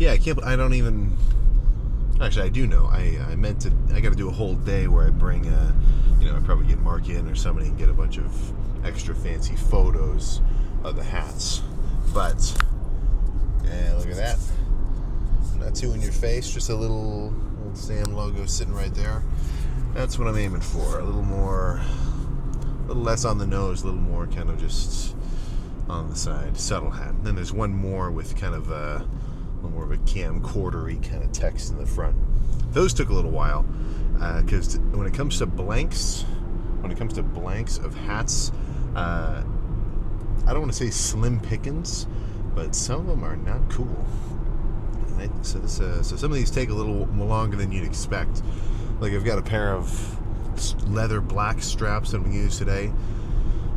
yeah, I don't even. Actually, I do know. I got to do a whole day where I bring, I probably get Mark in or somebody and get a bunch of extra fancy photos of the hats. But, yeah, look at that. Not too in your face, just a little Sam logo sitting right there. That's what I'm aiming for. A little less on the nose, a little more kind of just on the side. Subtle hat. And then there's one more with kind of a little more of a camcorder-y kind of text in the front. Those took a little while because when it comes to blanks of hats, I don't want to say slim pickings, but some of them are not cool. So some of these take a little longer than you'd expect. Like I've got a pair of leather black straps that I'm going to use today,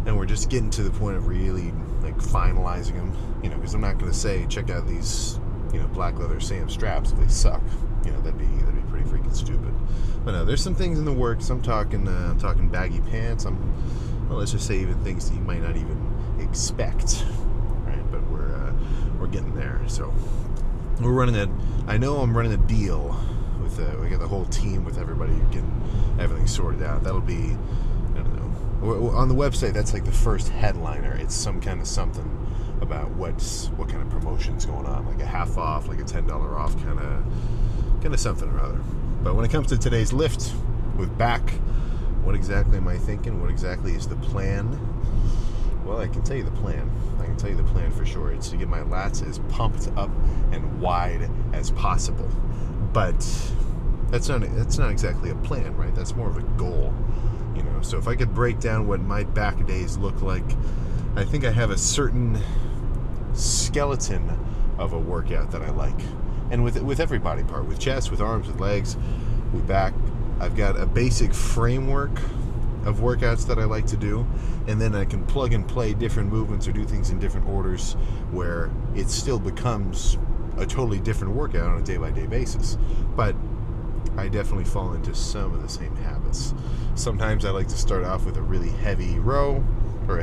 and we're just getting to the point of really like finalizing them. Because I'm not going to say check out these black leather Sam straps if they suck. That'd be pretty freaking stupid. But no, there's some things in the works. I'm talking baggy pants. Let's just say even things that you might not even expect, right? But we're getting there. So we're running I know I'm running a deal with we got the whole team with everybody getting everything sorted out. That'll be, I don't know, on the website. That's like the first headliner. It's some kind of something about what kind of promotion's going on, like a half off, like a $10 off kind of something or other. But when it comes to today's lift with back, what exactly am I thinking? What exactly is the plan? Well, I can tell you the plan. I can tell you the plan for sure. It's to get my lats as pumped up and wide as possible. But that's not exactly a plan, right? That's more of a goal, So if I could break down what my back days look like, I think I have a certain skeleton of a workout that I like. And with every body part, with chest, with arms, with legs, with back, I've got a basic framework of workouts that I like to do, and then I can plug and play different movements or do things in different orders where it still becomes a totally different workout on a day-by-day basis. But I definitely fall into some of the same habits. Sometimes I like to start off with a really heavy row, or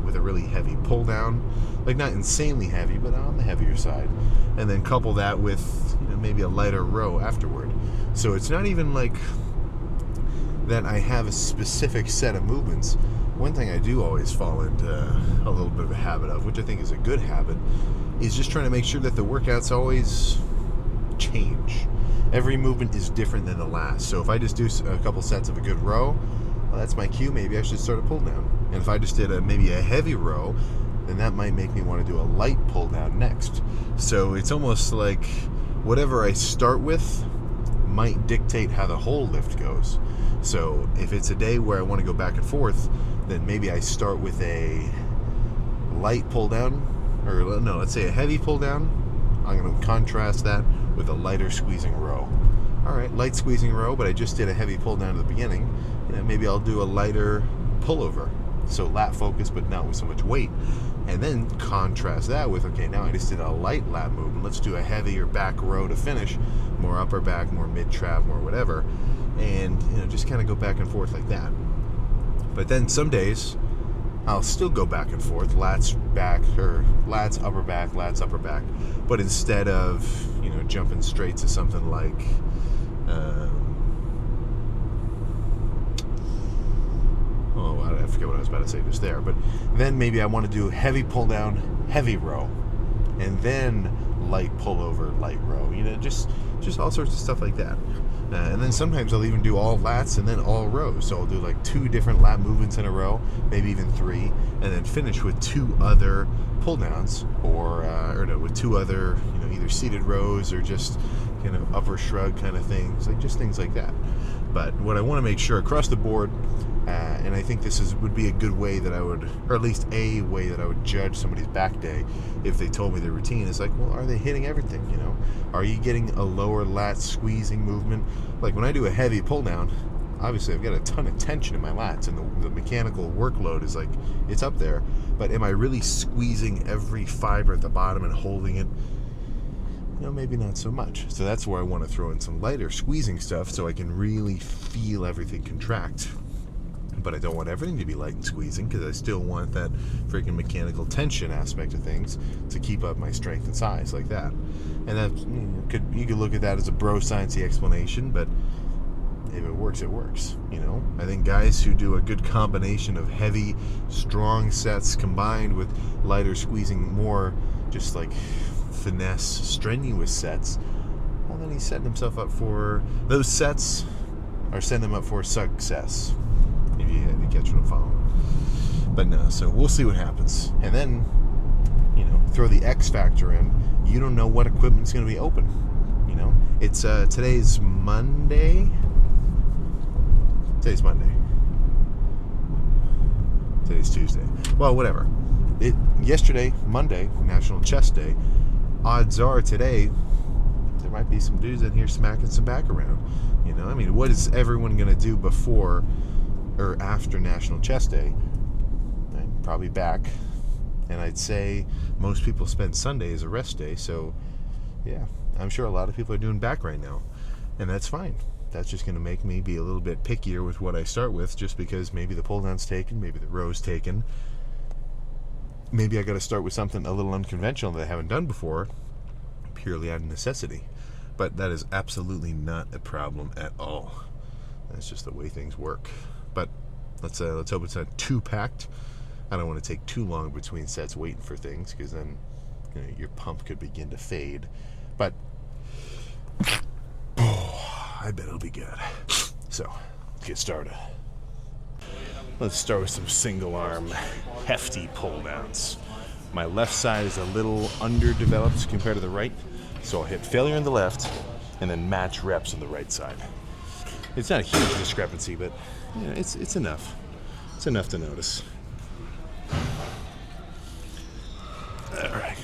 with a really heavy pull down, like not insanely heavy, but on the heavier side, and then couple that with maybe a lighter row afterward. So it's not even like that I have a specific set of movements. One thing I do always fall into a little bit of a habit of, which I think is a good habit, is just trying to make sure that the workouts always change. Every movement is different than the last. So if I just do a couple sets of a good row, well, that's my cue. Maybe I should start a pull down. And if I just did maybe a heavy row, then that might make me want to do a light pull down next. So it's almost like whatever I start with might dictate how the whole lift goes. So if it's a day where I want to go back and forth, then maybe I start with a light pull down, or no, let's say a heavy pull down. I'm going to contrast that with a lighter squeezing row. All right, light squeezing row, but I just did a heavy pull down at the beginning. Maybe I'll do a lighter pullover. So lat focus, but not with so much weight. And then contrast that with, okay, now I just did a light lat movement. Let's do a heavier back row to finish. More upper back, more mid-trap, more whatever. And, just kind of go back and forth like that. But then some days, I'll still go back and forth, lats back, or lats upper back. But instead of, jumping straight to something like, I forget what I was about to say just there. But then maybe I want to do heavy pull down, heavy row, and then light pullover, light row. Just all sorts of stuff like that. And then sometimes I'll even do all lats and then all rows. So I'll do like 2 different lat movements in a row, maybe even 3, and then finish with 2 other pull downs, or with 2 other, either seated rows or just kind of upper shrug kind of things, like just things like that. But what I want to make sure across the board, and I think this would be a good way that I would, or at least a way that I would judge somebody's back day if they told me their routine, is like, well, are they hitting everything? Are you getting a lower lat squeezing movement? Like when I do a heavy pull down, obviously I've got a ton of tension in my lats, and the mechanical workload is like, it's up there. But am I really squeezing every fiber at the bottom and holding it? Maybe not so much. So that's where I want to throw in some lighter squeezing stuff so I can really feel everything contract. but I don't want everything to be light and squeezing because I still want that freaking mechanical tension aspect of things to keep up my strength and size like that. And that you could look at that as a bro sciencey explanation, but if it works, it works. I think guys who do a good combination of heavy, strong sets combined with lighter squeezing, more just like finesse, strenuous sets, well, then he's setting himself up for those sets, or setting him up for success. If you catch what I'm following. But no, so we'll see what happens. And then, throw the X factor in. You don't know what equipment's going to be open. It's today's Monday. Today's Monday. Today's Tuesday. Well, whatever. Yesterday, Monday, National Chest Day. Odds are today there might be some dudes in here smacking some back around. What is everyone going to do before or after National Chest Day? Probably back. And I'd say most people spend Sunday as a rest day. So, yeah, I'm sure a lot of people are doing back right now. And that's fine. That's just going to make me be a little bit pickier with what I start with, just because maybe the pull down's taken, maybe the row's taken. Maybe I got to start with something a little unconventional that I haven't done before, purely out of necessity. But that is absolutely not a problem at all. That's just the way things work. But let's hope it's not too packed. I don't want to take too long between sets waiting for things, because then your pump could begin to fade. But I bet it'll be good. So, let's get started. Let's start with some single arm hefty pull downs. My left side is a little underdeveloped compared to the right, so I'll hit failure on the left and then match reps on the right side. It's not a huge discrepancy, but it's enough. It's enough to notice. All right.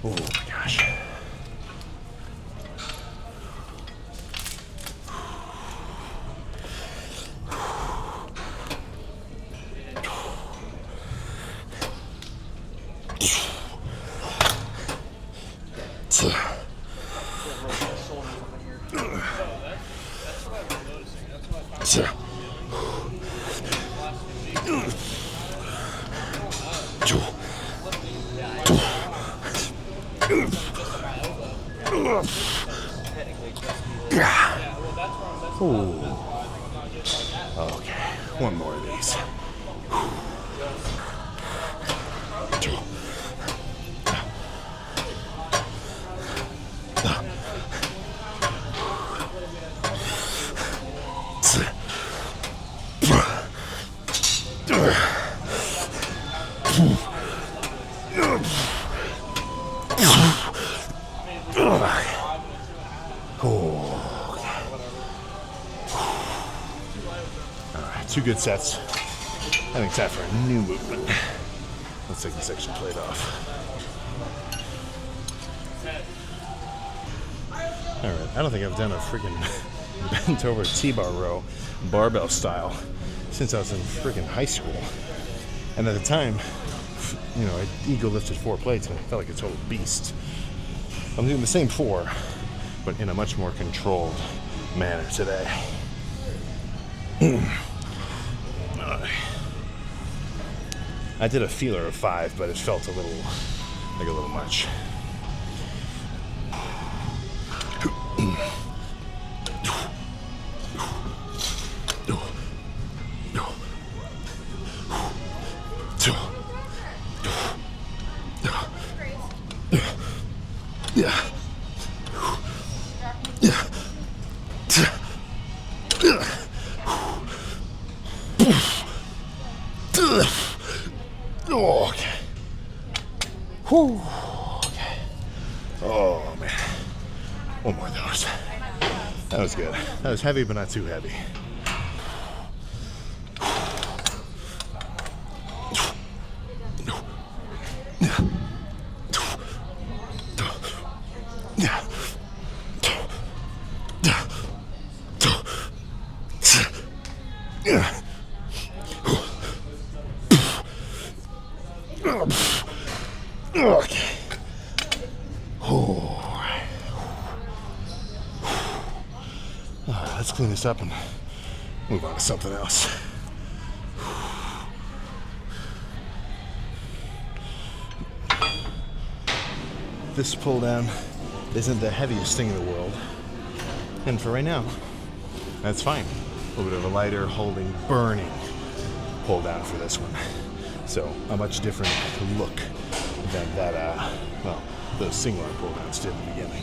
Oh my gosh. Okay, one more of these. Two good sets. I think it's time for a new movement. Let's take the section plate off. Alright, I don't think I've done a freaking bent over T-bar row, barbell style, since I was in freaking high school. And at the time, I ego lifted 4 plates and I felt like a total beast. I'm doing the same 4, but in a much more controlled manner today. I did a feeler of 5, but it felt a little much. Oh, okay. Whew. Okay. Oh, man. One more of those. That was good. That was heavy, but not too heavy. Okay. Let's clean this up and move on to something else. This pull down isn't the heaviest thing in the world, and for right now, that's fine. A little bit of a lighter, holding, burning pull down for this one. So a much different look than that, those single arm pull downs did in the beginning.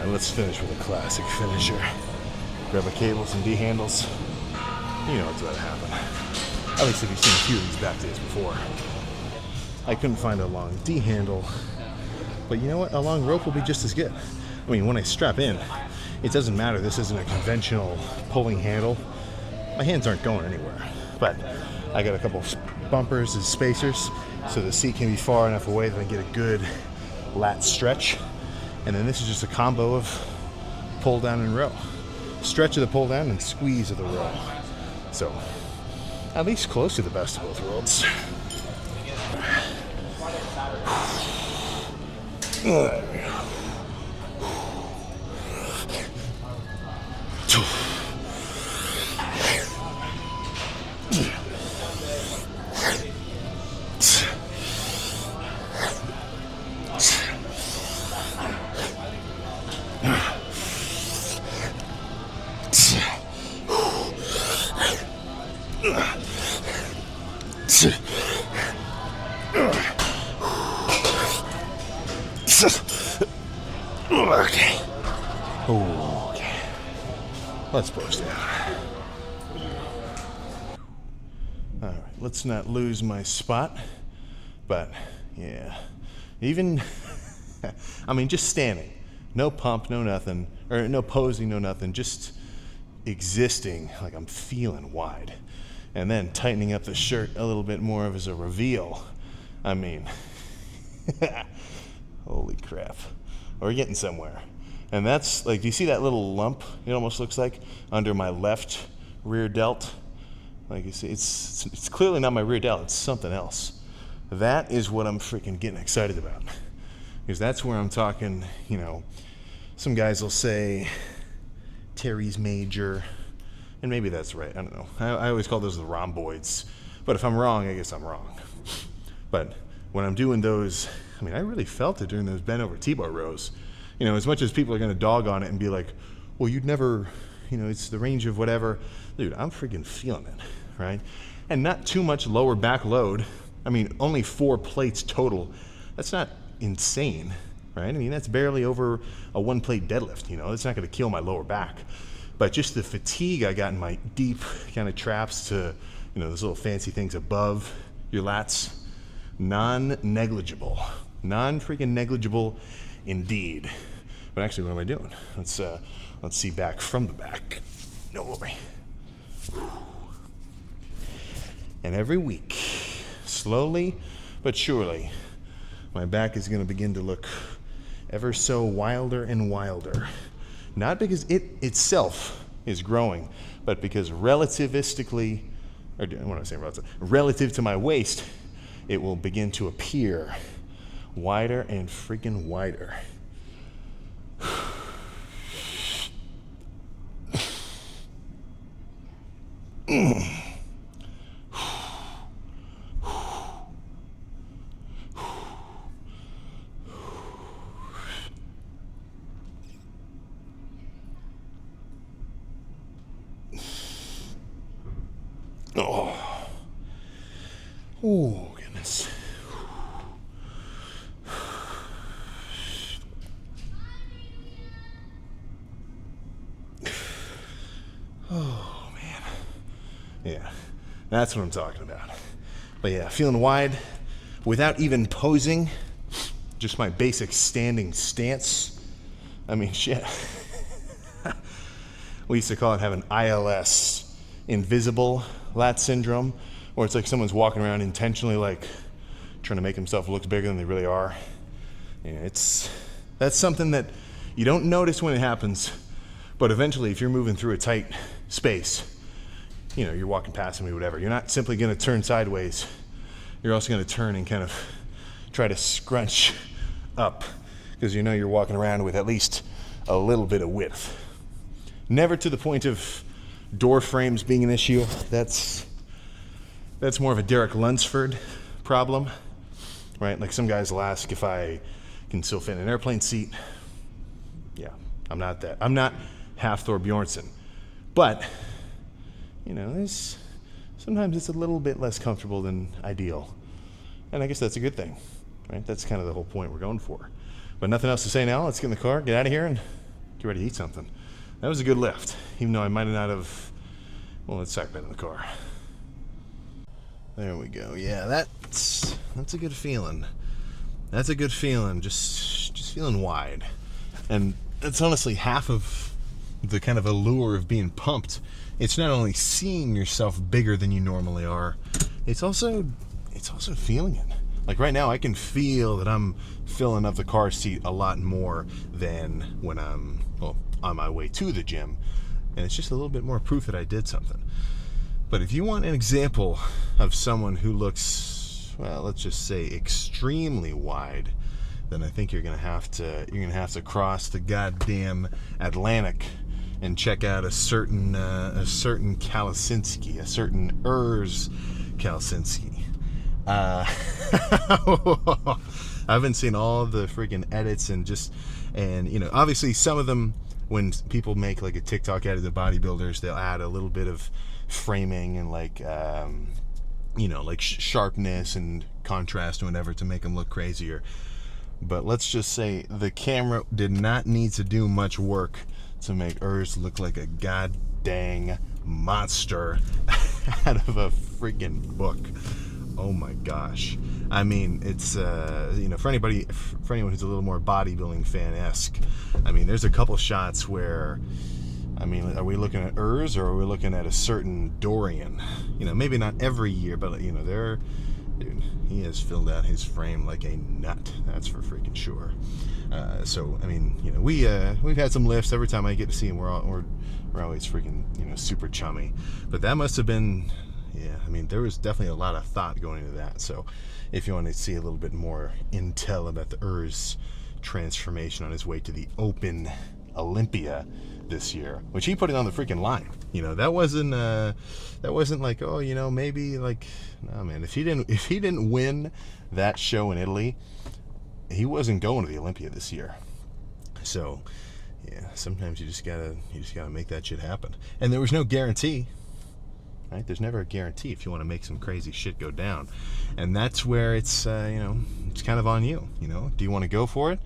Let's finish with a classic finisher. Grab a cable, some D handles. You know what's about to happen. At least if you've seen a few of these back days before. I couldn't find a long D handle, but you know what? A long rope will be just as good. I mean, when I strap in, it doesn't matter. This isn't a conventional pulling handle. My hands aren't going anywhere, but I got a couple bumpers and spacers so the seat can be far enough away that I get a good lat stretch. And then this is just a combo of pull down and row. Stretch of the pull down and squeeze of the row. So, at least close to the best of both worlds. There we go. Okay. Okay. Let's push down. All right. Let's not lose my spot. But yeah, even I mean, just standing, no pump, no nothing, or no posing, no nothing, just existing like I'm feeling wide, and then tightening up the shirt a little bit more as a reveal. I mean, holy crap. We're getting somewhere. And that's like, do you see that little lump? It almost looks like under my left rear delt. Like you see, it's clearly not my rear delt, it's something else. That is what I'm freaking getting excited about. Because that's where I'm talking, you know, some guys will say teres major, and maybe that's right, I don't know. I always call those the rhomboids. But if I'm wrong, I guess I'm wrong. But when I'm doing those, I mean, I really felt it during those bent over T-bar rows. You know, as much as people are going to dog on it and be like, well, you'd never, you know, it's the range of whatever. Dude, I'm freaking feeling it, right? And not too much lower back load. I mean, only 4 plates total. That's not insane, right? I mean, that's barely over a 1-plate deadlift, you know? It's not going to kill my lower back. But just the fatigue I got in my deep kind of traps to, you know, those little fancy things above your lats, non-negligible. Non-freaking negligible indeed. But actually, what am I doing? Let's see back from the back. No worry. And every week, slowly but surely, my back is going to begin to look ever so wilder and wilder. Not because it itself is growing, but because relativistically, or what am I saying, relative to my waist, it will begin to appear wider and freaking wider. Oh, goodness. Oh, man. Yeah, that's what I'm talking about. But yeah, feeling wide without even posing, just my basic standing stance. I mean, shit. We used to call it having ILS, invisible lat syndrome, where it's like someone's walking around intentionally like trying to make themselves look bigger than they really are. Yeah, that's something that you don't notice when it happens, but eventually if you're moving through a tight space, you know, you're walking past me, whatever, you're not simply going to turn sideways. You're also going to turn and kind of try to scrunch up because you know you're walking around with at least a little bit of width. Never to the point of door frames being an issue. That's more of a Derek Lunsford problem, right? Like some guys will ask if I can still fit in an airplane seat. Yeah, I'm not that. I'm not half Thor Bjornsson. But, you know, sometimes it's a little bit less comfortable than ideal. And I guess that's a good thing, right? That's kind of the whole point we're going for. But nothing else to say now. Let's get in the car, get out of here, and get ready to eat something. That was a good lift, even though I might not have. Well, let's sack that in the car. There we go. Yeah, that's a good feeling. That's a good feeling. Just feeling wide, and that's honestly half of the kind of allure of being pumped. It's not only seeing yourself bigger than you normally are, it's also feeling it. Like right now, I can feel that I'm filling up the car seat a lot more than when I'm on my way to the gym, and it's just a little bit more proof that I did something. But if you want an example of someone who looks, well, let's just say extremely wide, then I think you're gonna have to cross the goddamn Atlantic and check out a certain Kalasinski, a certain Urs Kalasinski. I've been seeing all the freaking edits and you know, obviously some of them, when people make like a TikTok edit of bodybuilders, they'll add a little bit of framing and like you know, like sharpness and contrast or whatever to make them look crazier. But let's just say the camera did not need to do much work to make Urs look like a god dang monster out of a freaking book. Oh my gosh. I mean, it's you know, for anyone who's a little more bodybuilding fan-esque, I mean, there's a couple shots where, I mean, are we looking at Urs or are we looking at a certain Dorian? You know, maybe not every year, but you know, dude, he has filled out his frame like a nut. That's for freaking sure. So I mean, you know, we've had some lifts. Every time I get to see him, we're always freaking, you know, super chummy. But that must have been, yeah, I mean, there was definitely a lot of thought going into that. So if you want to see a little bit more intel about the Urs transformation on his way to the Open Olympia this year, which he put it on the freaking line. You know, that wasn't like, oh, you know, maybe like, no, man, if he didn't win that show in Italy, he wasn't going to the Olympia this year. So yeah, sometimes you just gotta make that shit happen. And there was no guarantee, right? There's never a guarantee if you want to make some crazy shit go down. And that's where it's, you know, it's kind of on you. You know, do you want to go for it,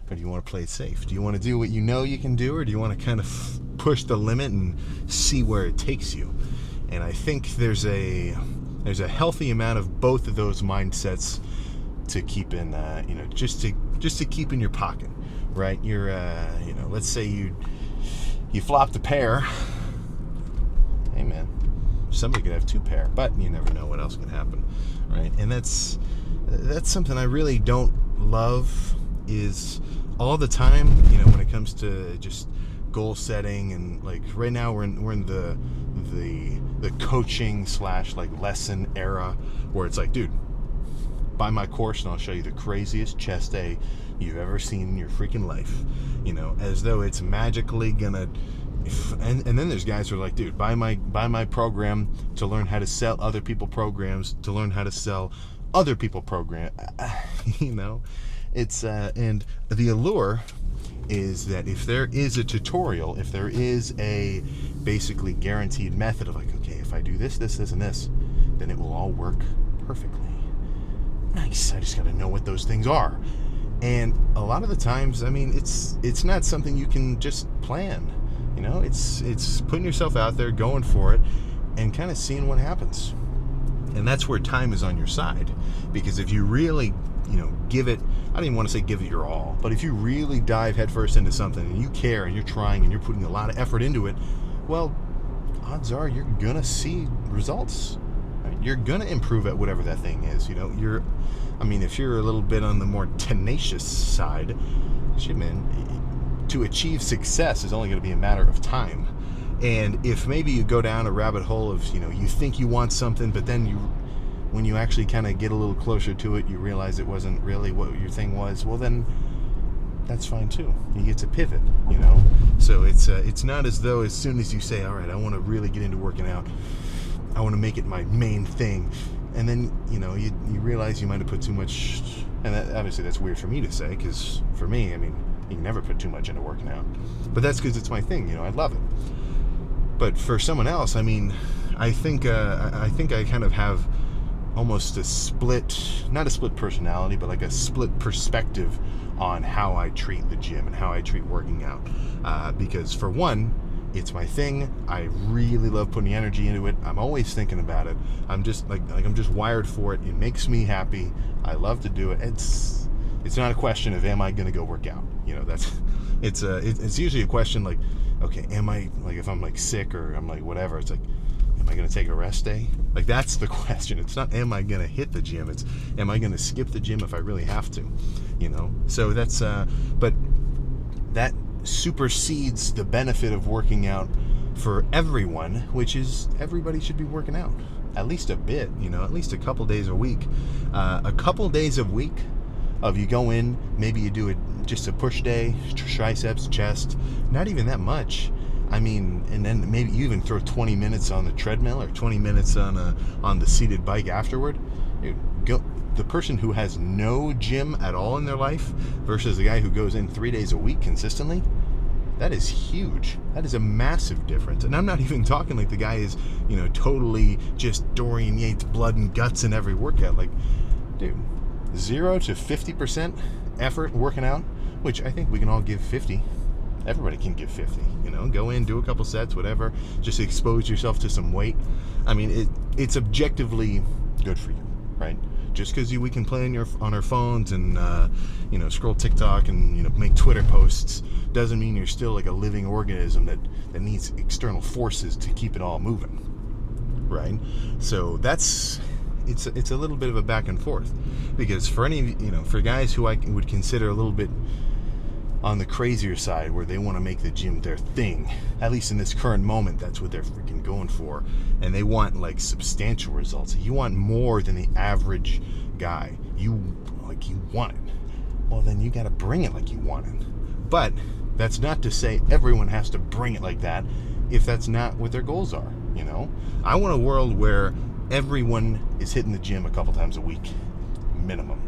or do you want to play it safe? Do you want to do what you know you can do, or do you want to kind of push the limit and see where it takes you? And I think there's a healthy amount of both of those mindsets to keep in, just to keep in your pocket, right? You're, let's say you flopped a pair. Hey man, somebody could have 2 pair, but you never know what else can happen, right? And that's something I really don't love, is all the time, when it comes to just goal setting, and like right now we're in the coaching / like lesson era, where it's like, dude, buy my course and I'll show you the craziest chest day you've ever seen in your freaking life, as though it's magically gonna. And then there's guys who are like, dude, buy my program to learn how to sell other people programs, to learn how to sell other people program. It's and the allure is that if there is a tutorial, if there is a basically guaranteed method of like, okay, if I do this, and this, then it will all work perfectly. Nice. I just got to know what those things are. And a lot of the times, I mean, it's not something you can just plan. It's putting yourself out there, going for it, and kind of seeing what happens. And that's where time is on your side. Because if you really, give it, I don't even want to say give it your all, but if you really dive headfirst into something and you care and you're trying and you're putting a lot of effort into it, well, odds are you're going to see results. Right? You're going to improve at whatever that thing is. If you're a little bit on the more tenacious side, shit, man, to achieve success is only going to be a matter of time. And if maybe you go down a rabbit hole of, you think you want something, but then when you actually kind of get a little closer to it, you realize it wasn't really what your thing was, well then that's fine too. You get to pivot, So it's not as though as soon as you say, all right, I want to really get into working out, I want to make it my main thing, and then, you realize you might have put too much, and obviously that's weird for me to say, because for me, you can never put too much into working out. But that's because it's my thing, I love it. But for someone else, I think I kind of have almost not a split personality, but like a split perspective on how I treat the gym and how I treat working out. Because for one, it's my thing. I really love putting energy into it. I'm always thinking about it. I'm just I'm just wired for it. It makes me happy. I love to do it. It's not a question of am I going to go work out. It's usually a question like, okay, am I, like, if I'm like sick or I'm like whatever, it's like, am I going to take a rest day? Like, that's the question. It's not am I going to hit the gym, it's am I going to skip the gym if I really have to, So that's but that supersedes the benefit of working out for everyone, which is everybody should be working out at least a bit, at least a couple days a week. A couple days a week of you go in, maybe you do it just a push day, triceps, chest, not even that much. And then maybe you even throw 20 minutes on the treadmill or 20 minutes on the seated bike afterward. Dude, the person who has no gym at all in their life versus the guy who goes in 3 days a week consistently, that is huge. That is a massive difference. And I'm not even talking like the guy is, totally just Dorian Yates blood and guts in every workout. Like, dude, 0 to 50% effort working out, which I think we can all give 50. Everybody can give 50, go in, do a couple sets, whatever, just expose yourself to some weight. It's objectively good for you, right? Just because we can play on our phones and scroll TikTok and make Twitter posts doesn't mean you're still like a living organism that needs external forces to keep it all moving, right? So it's a little bit of a back and forth, because for for guys who I would consider a little bit on the crazier side, where they want to make the gym their thing, at least in this current moment, that's what they're freaking going for, and they want like substantial results. You want more than the average guy. You want it. Well, then you got to bring it like you want it. But that's not to say everyone has to bring it like that if that's not what their goals are. I want a world where everyone is hitting the gym a couple times a week, minimum.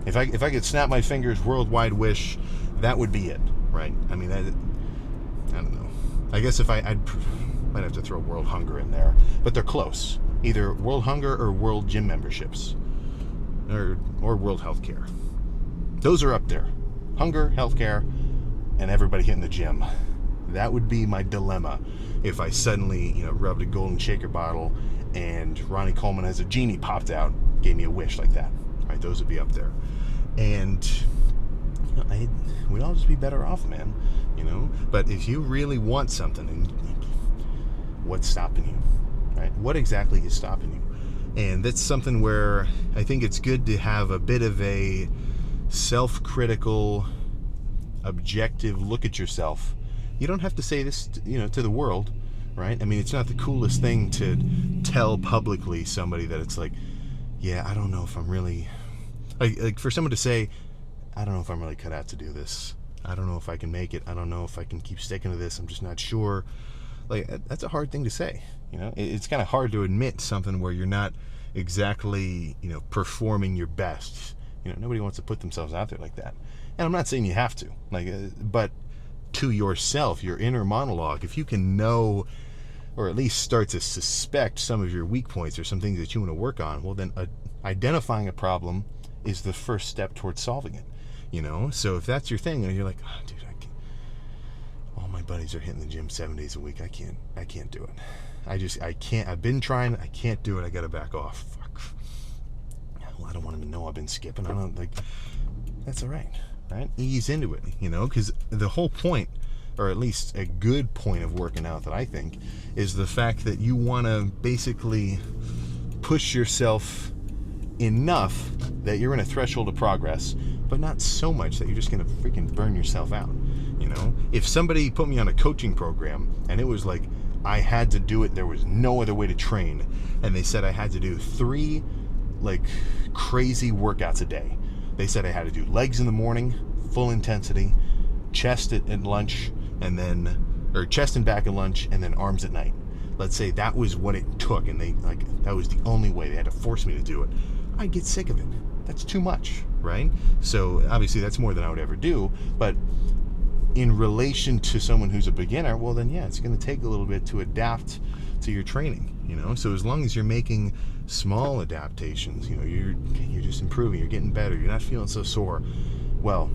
If I could snap my fingers, worldwide wish, that would be it, right? I don't know. I guess if I'd might have to throw world hunger in there, but they're close. Either world hunger or world gym memberships, or world healthcare. Those are up there. Hunger, healthcare, and everybody hitting the gym. That would be my dilemma if I suddenly, rubbed a golden shaker bottle and Ronnie Coleman as a genie popped out, gave me a wish like that. right? Those would be up there. And we'd all just be better off, man, But if you really want something, and what's stopping you, right? What exactly is stopping you? And that's something where I think it's good to have a bit of a self-critical, objective look at yourself. You don't have to say this, to the world, right? I mean, it's not the coolest thing to tell publicly somebody that it's like, yeah, I don't know if I'm really, like for someone to say, I don't know if I'm really cut out to do this. I don't know if I can make it. I don't know if I can keep sticking to this. I'm just not sure. Like, that's a hard thing to say. It's kind of hard to admit something where you're not exactly, performing your best. Nobody wants to put themselves out there like that. And I'm not saying you have to, but to yourself, your inner monologue, if you can know, or at least start to suspect some of your weak points or some things that you want to work on, well, then identifying a problem is the first step towards solving it. So if that's your thing, and you're like, oh, dude, I can't. All my buddies are hitting the gym 7 days a week. I can't do it. I can't. I've been trying. I can't do it. I got to back off. Fuck. Well, I don't want them to know I've been skipping. I don't that's all right. Right? Ease into it, because the whole point, or at least a good point of working out that I think, is the fact that you want to basically push yourself enough that you're in a threshold of progress, but not so much that you're just going to freaking burn yourself out. If somebody put me on a coaching program and it was like I had to do it, there was no other way to train, and they said I had to do 3 crazy workouts a day. They said I had to do legs in the morning, full intensity, chest at lunch, or chest and back at lunch, and then arms at night. Let's say that was what it took, and that was the only way. They had to force me to do it. I'd get sick of it. That's too much, right? So obviously that's more than I would ever do, but in relation to someone who's a beginner, well then yeah, it's going to take a little bit to adapt to your training, So as long as you're making small adaptations, you're just improving, you're getting better, you're not feeling so sore. Well,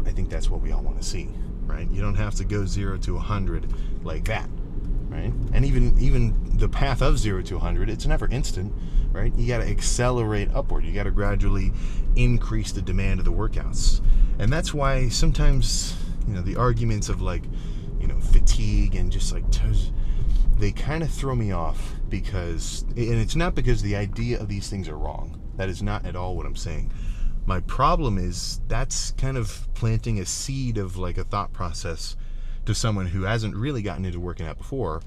I think that's what we all want to see, right? You don't have to go 0 to 100 like that, right? And even the path of 0 to 100, it's never instant, right? You got to accelerate upward. You got to gradually increase the demand of the workouts. And that's why sometimes, the arguments of fatigue and just they kind of throw me off, because, and it's not because the idea of these things are wrong. That is not at all what I'm saying. My problem is that's kind of planting a seed of a thought process to someone who hasn't really gotten into working out before.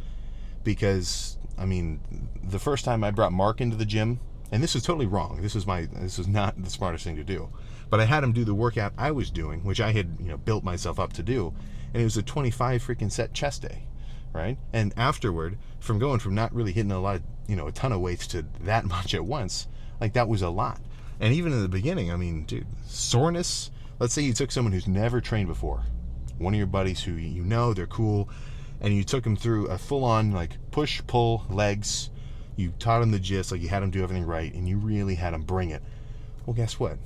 Because, the first time I brought Mark into the gym, and this was totally wrong. This was not the smartest thing to do. But I had him do the workout I was doing, which I had, built myself up to do. And it was a 25 freaking set chest day, right? And afterward, from going from not really hitting a lot of, a ton of weights to that much at once, that was a lot. And even in the beginning, dude, soreness. Let's say you took someone who's never trained before, one of your buddies who they're cool, and you took them through a full-on push, pull, legs. You taught them the gist, you had them do everything right, and you really had them bring it. Well, guess what?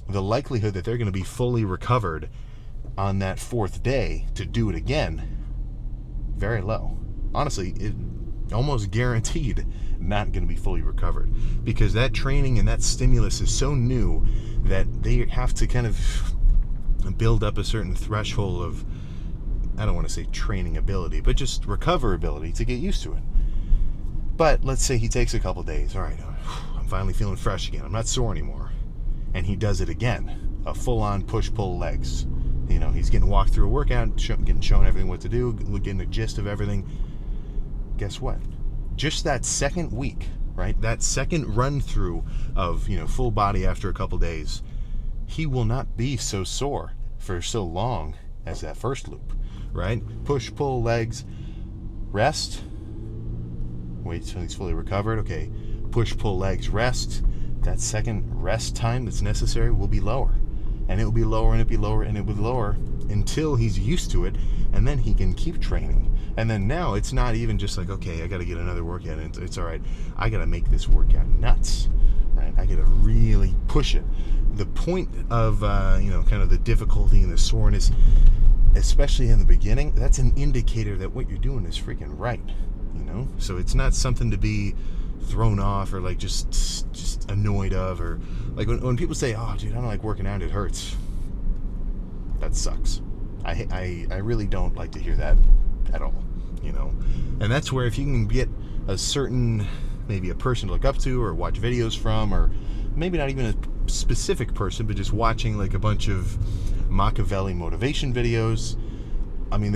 The likelihood that they're going to be fully recovered on that 4th day to do it again, very low. Honestly, it almost guaranteed not going to be fully recovered, because that training and that stimulus is so new that they have to kind of build up a certain threshold of, I don't want to say training ability, but just recoverability to get used to it. But let's say he takes a couple days. All right, I'm finally feeling fresh again. I'm not sore anymore. And he does it again, a full-on push-pull legs. He's getting walked through a workout, getting shown everything what to do, getting the gist of everything. Guess what? Just that second week, right? That second run-through of, full body after a couple days, he will not be so sore for so long as that first loop, right? Push, pull, legs, rest. Wait till he's fully recovered. Okay, push, pull, legs, rest. That second rest time that's necessary will be lower. And it will be lower, and it will be lower, and it will be lower until he's used to it, and then he can keep training. And then now it's not even just okay, I got to get another workout, and it's all right. I got to make this workout nuts, right? I got to really push it. The point of, kind of the difficulty and the soreness, especially in the beginning, that's an indicator that what you're doing is freaking right, So it's not something to be, thrown off or like just annoyed of, or like when people say, oh dude, I don't like working out, it hurts. That sucks. I really don't like to hear that at all, you know. And that's where if you can get a certain, maybe a person to look up to or watch videos from, or maybe not even a specific person, but just watching like a bunch of Machiavelli motivation videos. I mean,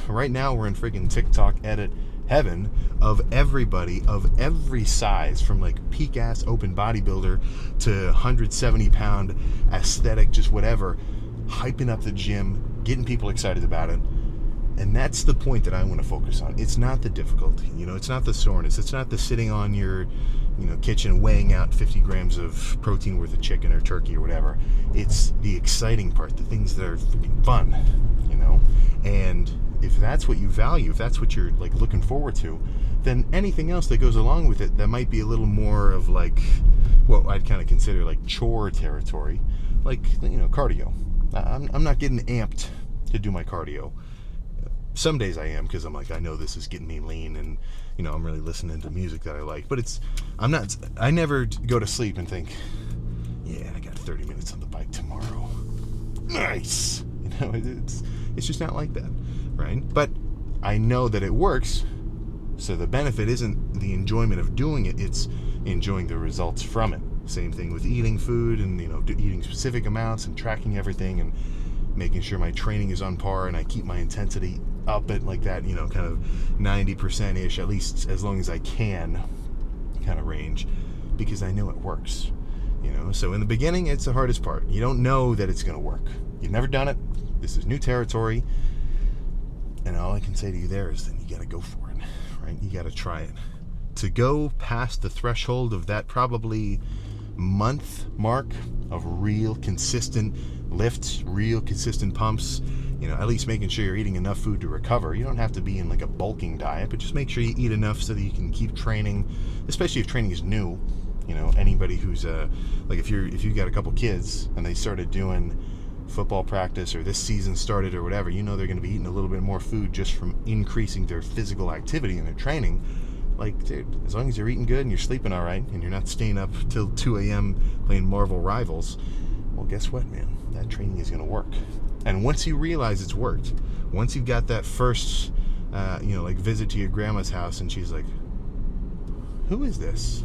right now we're in freaking TikTok edit heaven of everybody of every size, from like peak ass open bodybuilder to 170 pound aesthetic, just whatever, hyping up the gym, getting people excited about it. And that's the point that I want to focus on. It's not the difficulty, you know, it's not the soreness, it's not the sitting on your, you know, kitchen weighing out 50 grams of protein worth of chicken or turkey or whatever. It's the exciting part, the things that are freaking fun, you know. And if that's what you value, if that's what you're like looking forward to, then anything else that goes along with it that might be a little more of like what I'd kind of consider like chore territory, like, you know, cardio. I'm not getting amped to do my cardio. Some days I am, because I'm like, I know this is getting me lean, and you know, I'm really listening to music that I like. But I never go to sleep and think, yeah, I got 30 minutes on the bike tomorrow. Nice. You know, it's just not like that, right? But I know that it works, so the benefit isn't the enjoyment of doing it, it's enjoying the results from it. Same thing with eating food, and you know, eating specific amounts and tracking everything and making sure my training is on par and I keep my intensity up at like that, you know, kind of 90%-ish, at least as long as I can kind of range, because I know it works, you know. So in the beginning, it's the hardest part. You don't know that it's going to work. You've never done it. This is new territory. And all I can say to you there is then you got to go for it, right? You got to try it. To go past the threshold of that probably month mark of real consistent lifts, real consistent pumps, you know, at least making sure you're eating enough food to recover. You don't have to be in like a bulking diet, but just make sure you eat enough so that you can keep training, especially if training is new. You know, anybody who's like if you got a couple kids and they started doing football practice, or this season started or whatever, you know they're going to be eating a little bit more food just from increasing their physical activity and their training. Like, dude, as long as you're eating good and you're sleeping all right and you're not staying up till 2 a.m. playing Marvel Rivals, well, guess what, man? That training is going to work. And once you realize it's worked, once you've got that first, you know, like visit to your grandma's house and she's like, who is this?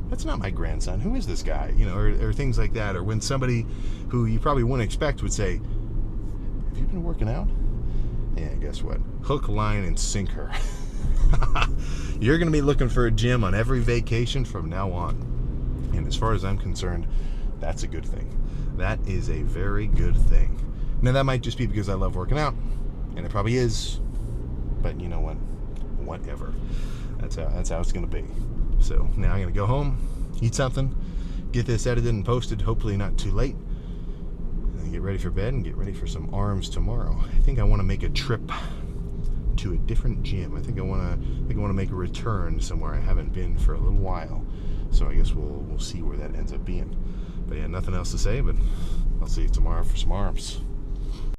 That's not my grandson. Who is this guy? You know, or things like that. Or when somebody who you probably wouldn't expect would say, have you been working out? Yeah, guess what? Hook, line, and sinker. You're going to be looking for a gym on every vacation from now on. And as far as I'm concerned, that's a good thing. That is a very good thing. Now, that might just be because I love working out, and it probably is, but you know what? Whatever. That's how it's going to be. So now I'm going to go home, eat something, get this edited and posted, hopefully not too late, and get ready for bed and get ready for some arms tomorrow. I think I want to make a trip to a different gym. I think I want to make a return somewhere I haven't been for a little while. So I guess we'll see where that ends up being. But yeah, nothing else to say, but I'll see you tomorrow for some arms.